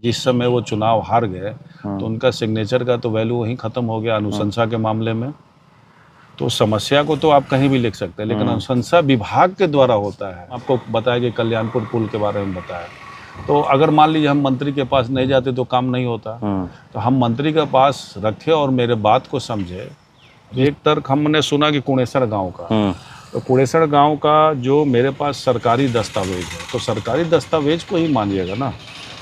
जिस समय वो चुनाव हार गए तो उनका सिग्नेचर का तो वैल्यू वहीं ख़त्म हो गया अनुशंसा के मामले में। तो समस्या को तो आप कहीं भी लिख सकते हैं, लेकिन अनुशंसा विभाग के द्वारा होता है। आपको बताया कि कल्याणपुर पुल के बारे में बताया, तो अगर मान लीजिए हम मंत्री के पास नहीं जाते तो काम नहीं होता। तो हम मंत्री के पास रखे और मेरे बात को समझे। एक तर्क हमने सुना कि कुणेसर गांव का, तो कुणेसर गांव का जो मेरे पास सरकारी दस्तावेज है, तो सरकारी दस्तावेज को ही मानिएगा ना।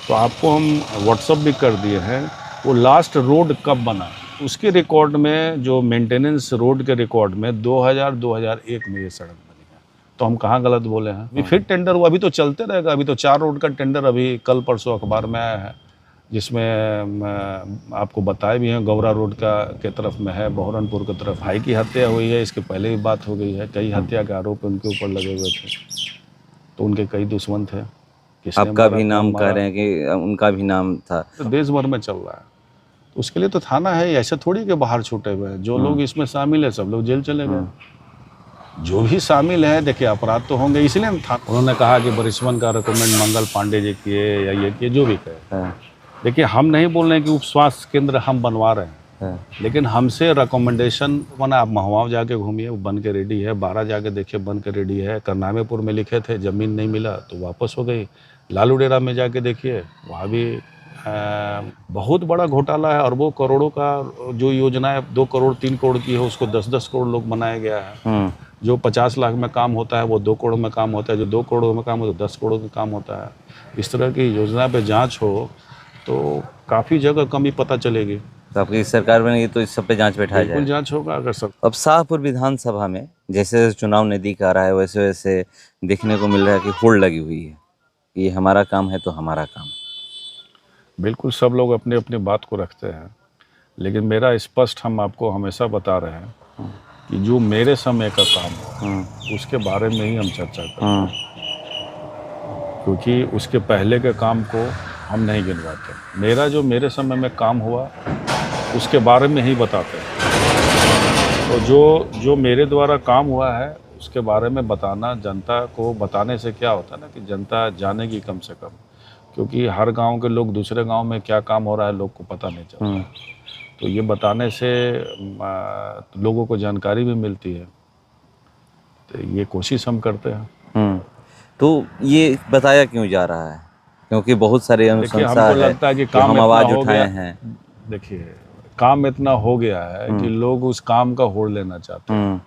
तो आपको हम व्हाट्सअप भी कर दिए हैं, वो लास्ट रोड कब बना उसके रिकॉर्ड में, जो मेंटेनेंस रोड के रिकॉर्ड में 2000-2001 में ये सड़क बनी है। तो हम कहाँ गलत बोले हैं? अभी फिर टेंडर हुआ, अभी तो चलते रहेगा। अभी तो 4 रोड का टेंडर अभी कल परसों अखबार में आया है, जिसमें आपको बताए भी हैं गौरा रोड के तरफ में है, बहरनपुर की तरफ भाई की हत्या हुई है। इसके पहले भी बात हो गई है, कई हत्या के आरोप उनके ऊपर लगे हुए थे, तो उनके कई दुश्मन थे। आपका भी नाम कह रहे हैं कि उनका भी नाम था, तो देश भर में चल रहा है। तो उसके लिए तो थाना है, ऐसे थोड़ी के बाहर छूटे हुए हैं। जो लोग इसमें शामिल है सब लोग जेल चले गए। जो भी शामिल है, देखिए अपराध तो होंगे, इसलिए उन्होंने कहा कि बरिस्मन का रिकमेंड मंगल पांडे जी किए या ये किए, जो भी कहे। देखिए हम नहीं बोल रहे हैं कि उप स्वास्थ्य केंद्र हम बनवा रहे हैं, लेकिन हमसे रिकमेंडेशन बना। आप महुआ जाके घूमिए, वो बन के रेडी है। 12 जाके देखिए, बन के रेडी है। करनामेपुर में लिखे थे, ज़मीन नहीं मिला तो वापस हो गई। लालू डेरा में जाके देखिए, वहाँ भी बहुत बड़ा घोटाला है। अरबों करोड़ों का जो योजना है 2 करोड़ 3 करोड़ की है, उसको 10-10 करोड़ लोग बनाया गया है। जो 50 लाख में काम होता है वो 2 करोड़ में काम होता है, जो 2 करोड़ में काम होता है 10 करोड़ में काम होता है। इस तरह की योजना पे जांच हो तो काफ़ी जगह कमी पता चलेगी। तो आपकी सरकार बनेगी तो इस सब पे जांच बैठाया जाए। बिल्कुल जांच होगा अगर सब। अब शाहपुर विधानसभा में जैसे चुनाव नज़दीक आ रहा है, वैसे वैसे देखने को मिल रहा है कि होड़ लगी हुई है, ये हमारा काम है तो हमारा काम। बिल्कुल सब लोग अपनी अपनी बात को रखते हैं, लेकिन मेरा स्पष्ट हम आपको हमेशा बता रहे हैं कि जो मेरे समय का काम है उसके बारे में ही हम चर्चा करते हैं, क्योंकि उसके पहले के काम को हम नहीं गिनवाते। मेरा जो मेरे समय में काम हुआ उसके बारे में ही बताते हैं। तो जो मेरे द्वारा काम हुआ है उसके बारे में बताना, जनता को बताने से क्या होता है ना कि जनता जानेगी कम से कम, क्योंकि हर गांव के लोग दूसरे गांव में क्या काम हो रहा है लोग को पता नहीं चलता। तो ये बताने से लोगों को जानकारी भी मिलती है, तो ये कोशिश हम करते हैं। तो ये बताया क्यों जा रहा है? क्योंकि बहुत सारे अनुशंसा हमको लगता है कि काम हम आवाज़ उठाए हैं। देखिए काम इतना हो गया है कि लोग उस काम का होड़ लेना चाहते हैं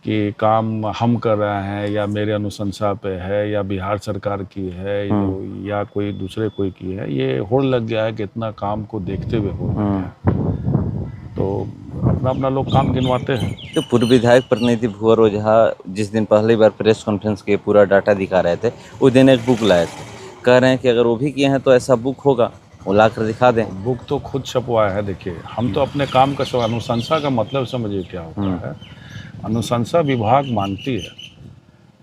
कि काम हम कर रहे हैं या मेरे अनुशंसा पे है या बिहार सरकार की है या कोई दूसरे कोई की है। ये होड़ लग गया है कि इतना काम को देखते हुए होड़ लग गया है। तो अपना अपना लोग काम गिनवाते हैं। तो पूर्व विधायक प्रतिनिधि भुवर ओझा जिस दिन पहली बार प्रेस कॉन्फ्रेंस के पूरा डाटा दिखा रहे थे, उस दिन एक बुक लाए थे, कह रहे हैं कि अगर वो भी किए हैं तो ऐसा बुक होगा, वो ला कर दिखा दें। बुक तो खुद छपवाया है। देखिए हम तो अपने काम का अनुशंसा का मतलब समझिए क्या होता है। अनुशंसा विभाग मानती है,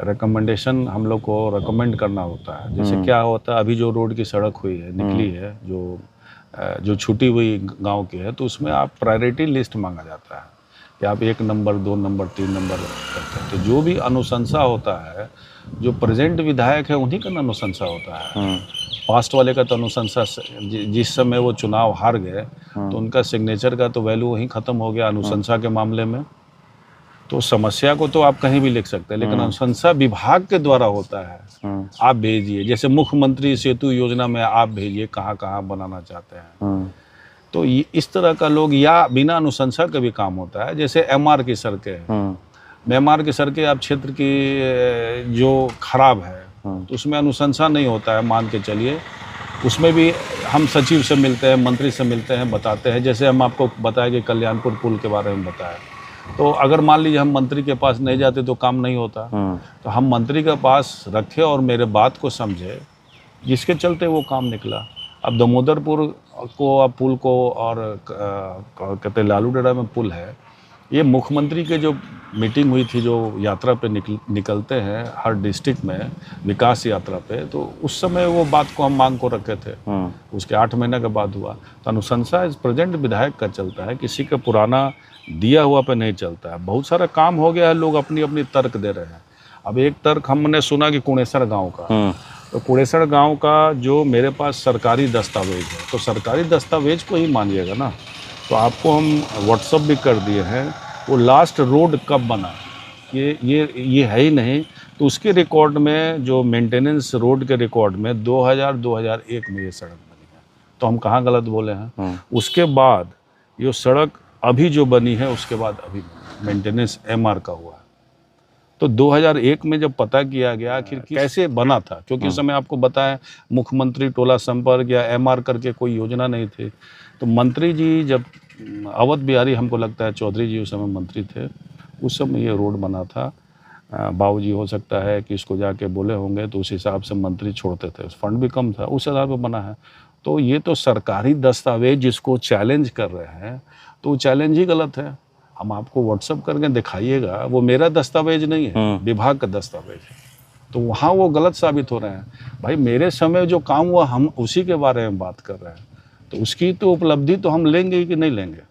रिकमेंडेशन हम लोग को रिकमेंड करना होता है। जैसे क्या होता है, अभी जो रोड की सड़क हुई है, निकली है, जो छूटी हुई गांव की है, तो उसमें आप प्रायोरिटी लिस्ट मांगा जाता है कि आप 1 नंबर 2 नंबर 3 नंबर करते हैं। तो जो भी अनुशंसा होता है, जो प्रेजेंट विधायक है उन्हीं का अनुशंसा होता है। पास्ट वाले का तो अनुशंसा, जिस समय वो चुनाव हार गए तो उनका सिग्नेचर का तो वैल्यू वहीं ख़त्म हो गया अनुशंसा के मामले में। तो समस्या को तो आप कहीं भी लिख सकते हैं, लेकिन अनुशंसा विभाग के द्वारा होता है। आप भेजिए, जैसे मुख्यमंत्री सेतु योजना में आप भेजिए कहाँ कहाँ बनाना चाहते हैं। तो इस तरह का लोग, या बिना अनुशंसा का भी काम होता है। जैसे MR की सड़कें हैं, MR की सड़कें आप क्षेत्र की जो खराब है तो उसमें अनुशंसा नहीं होता है, मान के चलिए। उसमें भी हम सचिव से मिलते हैं, मंत्री से मिलते हैं, बताते हैं। जैसे हम आपको बताया कि कल्याणपुर पुल के बारे में बताया, तो अगर मान लीजिए हम मंत्री के पास नहीं जाते तो काम नहीं होता। तो हम मंत्री के पास रखे और मेरे बात को समझे, जिसके चलते वो काम निकला। अब दामोदरपुर को, अब पुल को, और कहते लालू डेरा में पुल है, ये मुख्यमंत्री के जो मीटिंग हुई थी, जो यात्रा पे निकलते हैं हर डिस्ट्रिक्ट में विकास यात्रा पे, तो उस समय वो बात को हम मांग को रखे थे। उसके 8 महीने के बाद हुआ। तो अनुशंसा इस प्रेजेंट विधायक का चलता है, किसी का पुराना दिया हुआ पे नहीं चलता है। बहुत सारा काम हो गया है, लोग अपनी अपनी तर्क दे रहे हैं। अब एक तर्क हमने सुना कि कुणेसर गांव का, तो कुड़ेसर गांव का जो मेरे पास सरकारी दस्तावेज है, तो सरकारी दस्तावेज को ही मानिएगा ना। तो आपको हम व्हाट्सअप भी कर दिए हैं, वो लास्ट रोड कब बना ये है ही नहीं। तो उसके रिकॉर्ड में, जो मेंटेनेंस रोड के रिकॉर्ड में 2001 में ये सड़क बनी है। तो हम कहाँ गलत बोले हैं? उसके बाद ये सड़क अभी जो बनी है, उसके बाद अभी मेंटेनेंस MR का हुआ है। तो 2001 में जब पता किया गया आखिर कैसे बना था, क्योंकि उस समय आपको बताया मुख्यमंत्री टोला संपर्क या MR करके कोई योजना नहीं थी। तो मंत्री जी जब अवध बिहारी, हमको लगता है चौधरी जी उस समय मंत्री थे, उस समय ये रोड बना था। बाबू जी हो सकता है कि इसको जाके बोले होंगे, तो उस हिसाब से मंत्री छोड़ते थे, फंड भी कम था, उस आधार पर बना है। तो ये तो सरकारी दस्तावेज जिसको चैलेंज कर रहे हैं, तो चैलेंज ही गलत है। हम आपको व्हाट्सअप करके दिखाइएगा, वो मेरा दस्तावेज नहीं है, विभाग का दस्तावेज है। तो वहाँ वो गलत साबित हो रहे हैं। भाई मेरे समय जो काम हुआ, हम उसी के बारे में बात कर रहे हैं, तो उसकी तो उपलब्धि तो हम लेंगे कि नहीं लेंगे।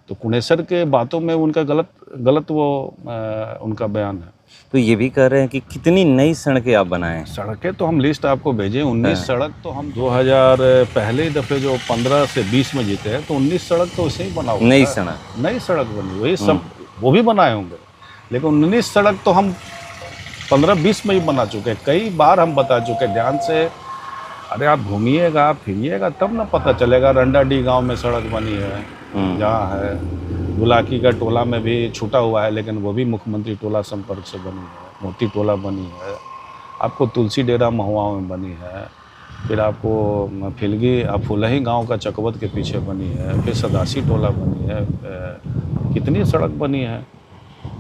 तो कुनेसर के बातों में उनका गलत वो उनका बयान है। तो ये भी कह रहे हैं कि कितनी नई सड़कें आप बनाए हैं? सड़कें तो हम लिस्ट आपको भेजे, 19 सड़क तो हम 2000 पहले दफ़े जो 15 से 20 में जीते हैं, तो 19 सड़क तो उसे ही बना हुआ नई है। सड़क नई सड़क बनी हुई सब, वो भी बनाए होंगे, लेकिन 19 सड़क तो हम 15-20 में ही बना चुके हैं। कई बार हम बता चुके हैं ध्यान से। अरे आप घूमिएगा फिरिएगा तब ना पता चलेगा। रंडाडी गांव में सड़क बनी है, जहाँ है बुलाकी का टोला में भी छूटा हुआ है, लेकिन वो भी मुख्यमंत्री टोला संपर्क से बनी है। मोती टोला बनी है, आपको तुलसी डेरा महुआ में बनी है, फिर आपको फिलगी फुलही गांव का चकवत के पीछे बनी है, फिर सदासी टोला बनी है। कितनी सड़क बनी है,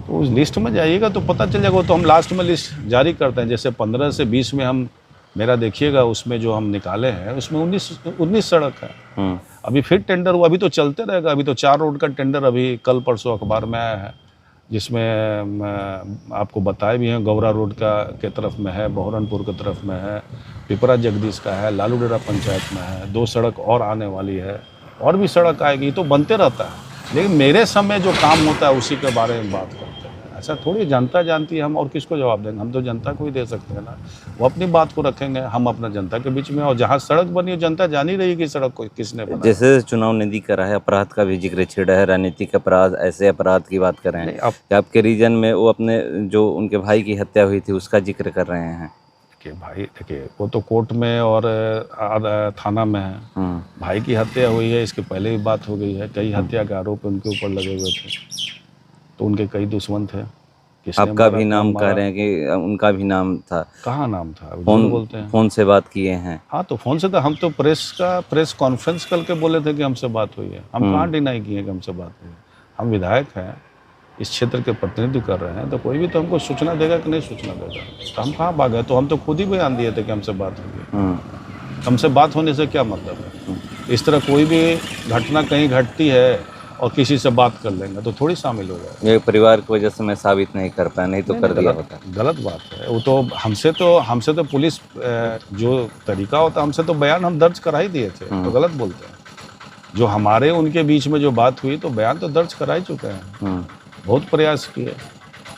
तो उस लिस्ट में जाइएगा तो पता चल जाएगा। तो हम लास्ट में लिस्ट जारी करते हैं, जैसे 15 से 20 में हम मेरा देखिएगा, उसमें जो हम निकाले हैं उसमें 19 सड़क है। अभी फिर टेंडर हुआ, अभी तो चलते रहेगा। अभी तो 4 रोड का टेंडर अभी कल परसों अखबार में आया है, जिसमें आपको बताए भी हैं, गौरा रोड का के तरफ में है, बहरनपुर की तरफ में है, पिपरा जगदीश का है, लालूडेरा पंचायत में है। 2 सड़क और आने वाली है, और भी सड़क आएगी। तो बनते रहता है, लेकिन मेरे समय जो काम होता है उसी के बारे में बात करते हैं। ऐसा थोड़ी जनता जानती है, हम और किसको जवाब देंगे? हम तो जनता को ही दे सकते हैं ना। वो अपनी बात को रखेंगे, हम अपना जनता के बीच में। और जहाँ सड़क बनी है, जनता जान ही रही है कि सड़क को किसने बनाया। जैसे चुनाव नदी का रहा है, अपराध का भी जिक्र छिड़ा है, राजनीतिक अपराध, ऐसे अपराध की बात कर रहे हैं कि आपके रीजन में वो अपने जो उनके भाई की हत्या हुई थी उसका जिक्र कर रहे हैं कि भाई देखिए, वो तो कोर्ट में और थाना में है। भाई की हत्या हुई है, इसके पहले भी बात हो गई है। कई हत्या के आरोप उनके ऊपर लगे हुए थे, तो उनके कई दुश्मन थे। आपका भी नाम कह रहे हैं कि उनका भी नाम था। कहाँ नाम था? फोन बोलते हैं, फोन से बात किए हैं। हाँ, तो फोन से तो हम तो प्रेस कॉन्फ्रेंस करके बोले थे कि हमसे बात हुई है। हम कहाँ डिनाई किए कि हमसे बात हुई है? हम विधायक हैं, इस क्षेत्र के प्रतिनिधित्व कर रहे हैं, तो कोई भी तो हमको सूचना देगा कि नहीं सूचना देगा? तो हम कहाँ भागे? तो हम तो खुद ही बयान दिए थे कि हमसे बात हुई है। हमसे बात होने से क्या मतलब है? इस तरह कोई भी घटना कहीं घटती है और किसी से बात कर लेंगे तो थोड़ी शामिल हो जाए। ये परिवार की वजह से मैं साबित नहीं कर पाया, नहीं तो कर दिया होता। गलत बात है वो। तो हमसे तो पुलिस जो तरीका होता है, हमसे तो बयान हम दर्ज करा ही दिए थे। तो गलत बोलते हैं। जो हमारे उनके बीच में जो बात हुई, तो बयान तो दर्ज करा ही चुके हैं। बहुत प्रयास किए,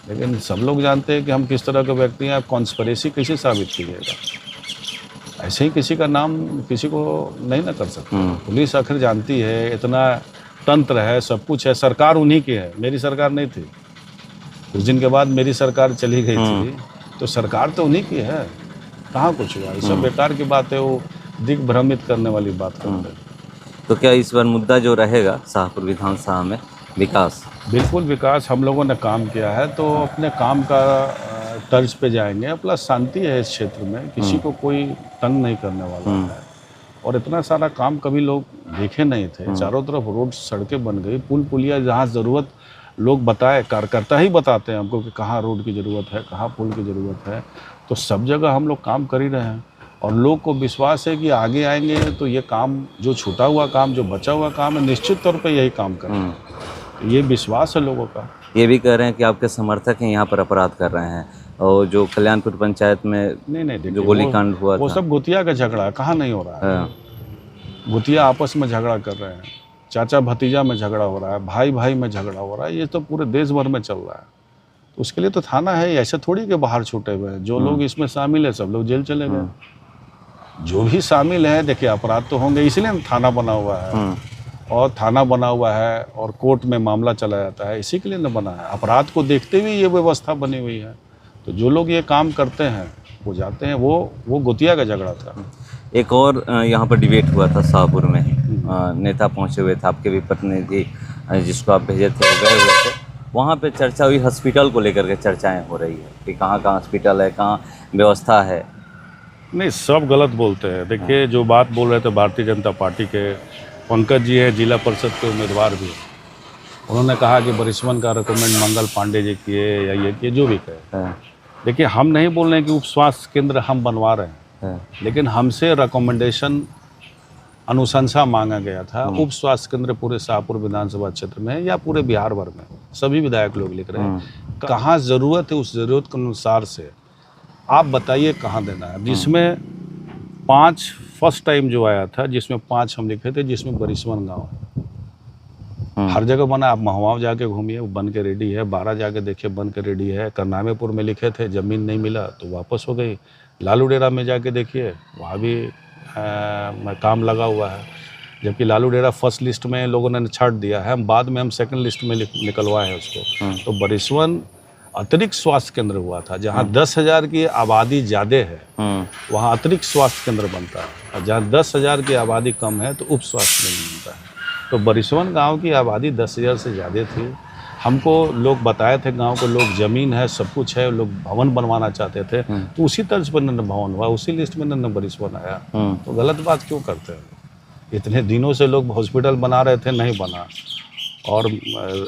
लेकिन सब लोग जानते हैं कि हम किस तरह के व्यक्ति हैं। कॉन्स्पिरेसी कैसे साबित कीजिएगा? ऐसे ही किसी का नाम किसी को नहीं ना कर सकते। पुलिस आखिर जानती है, इतना तंत्र है, सब कुछ है। सरकार उन्हीं की है, मेरी सरकार नहीं थी। कुछ दिन के बाद मेरी सरकार चली गई थी, तो सरकार तो उन्हीं की है। कहाँ कुछ हुआ? ये सब बेकार की बात है, वो दिग्भ्रमित करने वाली बात करते हैं। तो क्या इस बार मुद्दा जो रहेगा शाहपुर विधानसभा में विकास? बिल्कुल विकास। हम लोगों ने काम किया है, तो अपने काम का तर्ज पे जाएंगे। प्लस शांति है इस क्षेत्र में, किसी को कोई तंग नहीं करने वाला है। और इतना सारा काम कभी लोग देखे नहीं थे। चारों तरफ रोड सड़कें बन गई, पुल पुलिया जहाँ ज़रूरत लोग बताए, कार्यकर्ता ही बताते हैं हमको कि कहाँ रोड की ज़रूरत है, कहाँ पुल की ज़रूरत है। तो सब जगह हम लोग काम कर ही रहे हैं, और लोग को विश्वास है कि आगे आएंगे तो ये काम, जो छूटा हुआ काम, जो बचा हुआ काम है, निश्चित तौर पर यही काम करेंगे। तो ये विश्वास है लोगों का। ये भी कह रहे हैं कि आपके समर्थक हैं यहाँ पर अपराध कर रहे हैं, और जो कल्याणपुर पंचायत में नहीं, जो गोलीकांड हुआ वो था, सब गुतिया का झगड़ा है। कहाँ नहीं हो रहा है? गुतिया आपस में झगड़ा कर रहे हैं, चाचा भतीजा में झगड़ा हो रहा है, भाई भाई में झगड़ा हो रहा है। ये तो पूरे देश भर में चल रहा है। तो उसके लिए तो थाना है, ऐसे थोड़ी के बाहर छूटे हुए हैं। जो लोग इसमें शामिल है, सब लोग जेल चले गए। जो भी शामिल है, देखिए अपराध तो होंगे, इसलिए ना थाना बना हुआ है, और थाना बना हुआ है और कोर्ट में मामला चला जाता है, इसी के लिए न बना है। अपराध को देखते हुए ये व्यवस्था बनी हुई है। तो जो लोग ये काम करते हैं वो जाते हैं, वो गुतिया का झगड़ा था। एक और यहाँ पर डिबेट हुआ था शाहपुर में ही, नेता पहुँचे हुए थे, आपके भी प्रतिनिधि जिसको आप भेजे थे वो गए हुए थे, वहाँ पे चर्चा हुई, हॉस्पिटल को लेकर के चर्चाएं हो रही है कि कहाँ कहाँ हॉस्पिटल है, कहाँ व्यवस्था है। नहीं, सब गलत बोलते हैं। देखिए, जो बात बोल रहे थे भारतीय जनता पार्टी के पंकज जी हैं, जिला परिषद के उम्मीदवार भी, उन्होंने कहा कि बरिस्मन का रिकमेंड मंगल पांडे जी किए या ये किए, जो भी कहे। देखिए, हम नहीं बोल रहे हैं कि उप स्वास्थ्य केंद्र हम बनवा रहे हैं, लेकिन हमसे रिकमेंडेशन अनुशंसा मांगा गया था। उप स्वास्थ्य केंद्र पूरे शाहपुर विधानसभा क्षेत्र में या पूरे बिहार भर में, सभी विधायक लोग लिख रहे हैं। कहाँ ज़रूरत है, उस ज़रूरत के अनुसार से आप बताइए कहाँ देना है। जिसमें 5 फर्स्ट टाइम जो आया था, जिसमें 5 हम लिखे थे, जिसमें बरिस्मन गाँव हर जगह बना। आप महुआ जाके घूमिए, वो बन के रेडी है। 12 जाके देखिए, बन के रेडी है। करनामेपुर में लिखे थे, ज़मीन नहीं मिला तो वापस हो गई। लालू डेरा में जाके देखिए, वहाँ भी काम लगा हुआ है। जबकि लालू डेरा फर्स्ट लिस्ट में लोगों ने छाट दिया है, बाद में हम सेकंड लिस्ट में निकलवाए हैं उसको। तो बरिस्मन अतिरिक्त स्वास्थ्य केंद्र हुआ था, जहाँ 10,000 की आबादी ज़्यादा है वहाँ अतिरिक्त स्वास्थ्य केंद्र बनता है, और जहाँ 10,000 की आबादी कम है तो उप स्वास्थ्य केंद्र बनता है। तो बरिस्मन गांव की आबादी 10,000 से ज़्यादा थी। हमको लोग बताए थे, गांव को लोग, ज़मीन है, सब कुछ है, लोग भवन बनवाना चाहते थे, तो उसी तर्ज पर न भवन हुआ, उसी लिस्ट में न बरिस्मन आया। तो गलत बात क्यों करते हैं? इतने दिनों से लोग हॉस्पिटल बना रहे थे, नहीं बना। और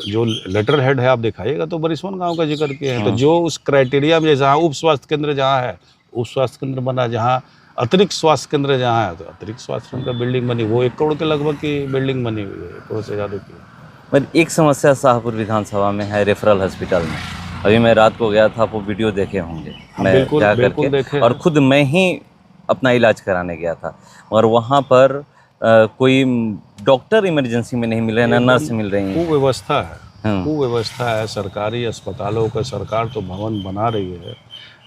जो लेटर हेड है आप दिखाइएगा तो बरिस्मन गांव का जिक्र किए हैं। तो जो उस क्राइटेरिया में, जहाँ उप स्वास्थ्य केंद्र जहाँ है, उप स्वास्थ्य केंद्र बना, जहाँ अतिरिक्त स्वास्थ्य केंद्र जहाँ है तो अतिरिक्त स्वास्थ्य केंद्र बिल्डिंग बनी, वो 1 करोड़ के लगभग की बिल्डिंग बनी हुई है, 1 करोड़ से ज़्यादा की। पर एक समस्या शाहपुर विधानसभा में है रेफरल हॉस्पिटल में। अभी मैं रात को गया था, आप वो वीडियो देखे होंगे, मैं बिल्कुल जा बिल्कुल करके, देखे। और खुद मैं ही अपना इलाज कराने गया था, और वहाँ पर कोई डॉक्टर इमरजेंसी में नहीं मिल रहे हैं, ना नर्स मिल रही हैं। कुव्यवस्था है, कुव्यवस्था है। सरकारी अस्पतालों का सरकार तो भवन बना रही है,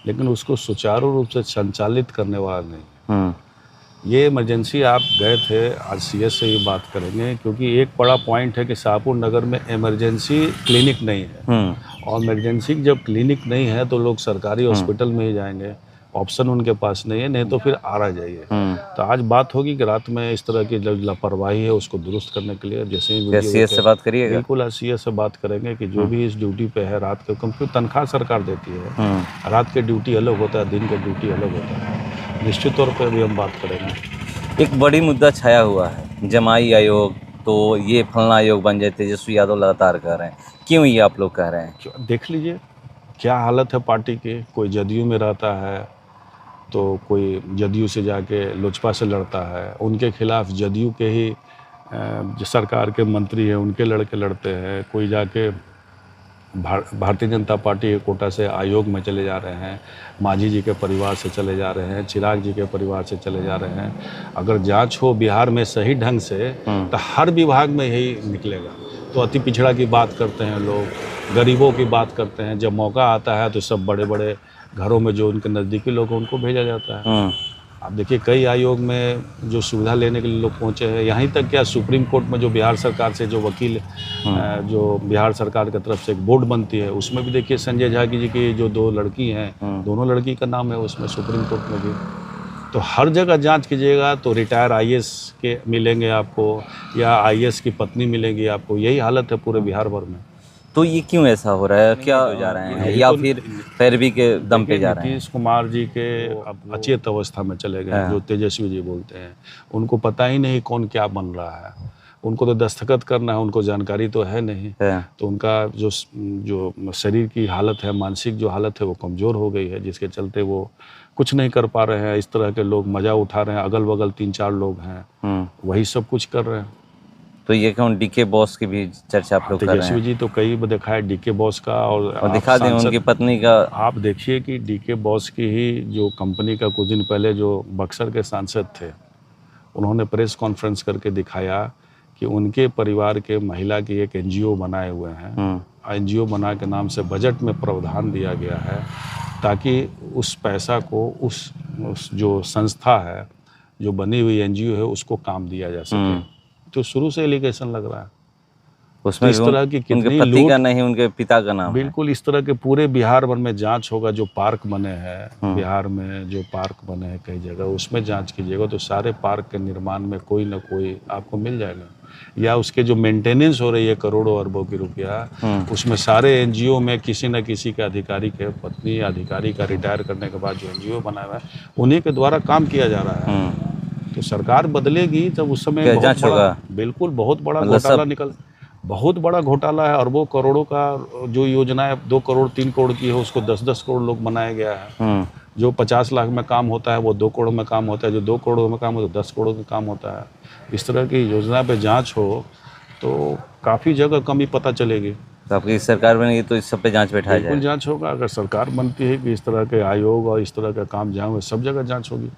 लेकिन उसको सुचारू रूप से संचालित करने वाला नहीं। ये इमरजेंसी आप गए थे, आज सीएस से ये बात करेंगे, क्योंकि एक बड़ा पॉइंट है कि शाहपुर नगर में इमरजेंसी क्लिनिक नहीं है। और इमरजेंसी जब क्लिनिक नहीं है तो लोग सरकारी हॉस्पिटल में ही जाएंगे, ऑप्शन उनके पास नहीं है, नहीं तो फिर आरा जाइए। तो आज बात होगी कि रात में इस तरह की जो लापरवाही है उसको दुरुस्त करने के लिए, जैसे ही सीएस से बात करिएगा। बिल्कुल, आज सीएस से बात करेंगे कि जो भी इस ड्यूटी पे है रात के, क्योंकि तनख्वाह सरकार देती है, रात के ड्यूटी अलग होता है, दिन का ड्यूटी अलग होता है। निश्चित तौर पर भी हम बात करेंगे। एक बड़ी मुद्दा छाया हुआ है, जमाई आयोग, तो ये फलना आयोग बन जाए, तेजस्वी यादव लगातार कह रहे हैं। क्यों ये आप लोग कह रहे हैं? देख लीजिए क्या हालत है पार्टी की। कोई जदयू में रहता है तो कोई जदयू से जाके लोजपा से लड़ता है, उनके खिलाफ जदयू के ही जो सरकार के मंत्री हैं उनके लड़के लड़ते हैं। कोई जाके भारतीय जनता पार्टी के कोटा से आयोग में चले जा रहे हैं, मांझी जी के परिवार से चले जा रहे हैं, चिराग जी के परिवार से चले जा रहे हैं। अगर जांच हो बिहार में सही ढंग से तो हर विभाग में यही निकलेगा। तो अति पिछड़ा की बात करते हैं लोग, गरीबों की बात करते हैं, जब मौका आता है तो सब बड़े बड़े घरों में जो उनके नज़दीकी लोग हैं उनको भेजा जाता है। आप देखिए कई आयोग में जो सुविधा लेने के लिए लोग पहुंचे हैं, यहीं तक क्या सुप्रीम कोर्ट में जो बिहार सरकार से जो वकील जो बिहार सरकार की तरफ से एक बोर्ड बनती है, उसमें भी देखिए संजय झा जी की जो 2 लड़की हैं, दोनों लड़की का नाम है उसमें सुप्रीम कोर्ट में भी। तो हर जगह जांच कीजिएगा तो रिटायर आईएएस के मिलेंगे आपको, या आईएएस की पत्नी मिलेगी आपको। यही हालत है पूरे बिहार भर में। तो ये क्यों ऐसा हो रहा है? क्या जा रहे हैं, या फिर पैरवी के दम पे जा रहे हैं? नीतीश कुमार जी के अचेत अवस्था में चले गए, जो तेजस्वी जी बोलते हैं। उनको पता ही नहीं कौन क्या बन रहा है, उनको तो दस्तखत करना है, उनको जानकारी तो है नहीं। तो उनका जो शरीर की हालत है, मानसिक जो हालत है वो कमज़ोर हो गई है, जिसके चलते वो कुछ नहीं कर पा रहे हैं। इस तरह के लोग मज़ा उठा रहे हैं, अगल बगल 3-4 लोग हैं, वही सब कुछ कर रहे हैं। तो ये कौन डीके बॉस की भी चर्चा आप लोग कर रहे हैं? तेजस्वी जी तो कई दिखा है डीके बॉस का, और दिखा दें उनकी पत्नी का। आप देखिए कि डीके बॉस की ही जो कंपनी का कुछ दिन पहले जो बक्सर के सांसद थे, उन्होंने प्रेस कॉन्फ्रेंस करके दिखाया कि उनके परिवार के महिला की एक एनजीओ बनाए हुए हैं। एनजीओ बना के नाम से बजट में प्रावधान दिया गया है, ताकि उस पैसा को उस जो संस्था है जो बनी हुई एनजीओ है उसको काम दिया जा सके। तो शुरू से एलिगेशन लग रहा है। उसमें इस तरह की उनके कितनी पति का लूट, नहीं, उनके पिता का नाम है। बिल्कुल इस तरह के पूरे बिहार भर में जांच होगा। जो पार्क बने हैं बिहार में, जो पार्क बने हैं कई जगह, उसमें जांच कीजिएगा तो सारे पार्क के निर्माण में कोई ना कोई आपको मिल जाएगा। या उसके जो मेंटेनेंस हो रही है करोड़ों अरबों की रुपया, उसमें सारे एनजीओ में किसी न किसी के अधिकारी के पत्नी अधिकारी का रिटायर करने के बाद जो एनजीओ बना हुआ है उन्हीं के द्वारा काम किया जा रहा है। तो सरकार बदलेगी तब उस समय क्या बहुत जांच बड़ा, होगा? बिल्कुल बहुत बड़ा मतलब घोटाला निकल, बहुत बड़ा घोटाला है। अरबों करोड़ों का जो योजना है 2 करोड़ 3 करोड़ की है उसको 10-10 करोड़ लोग बनाया गया है। जो 50 लाख में काम होता है वो 2 करोड़ में काम होता है, जो 2 करोड़ में काम होता है 10 करोड़ में काम होता है। इस तरह की योजना पे जांच हो तो काफ़ी जगह कमी पता चलेगी। तो आपकी सरकार बनेगी तो इस सब पे जांच बैठाया बिल्कुल जाए। जांच होगा। अगर सरकार बनती है कि इस तरह के आयोग और इस तरह का काम जहाँ हुए सब जगह जांच होगी।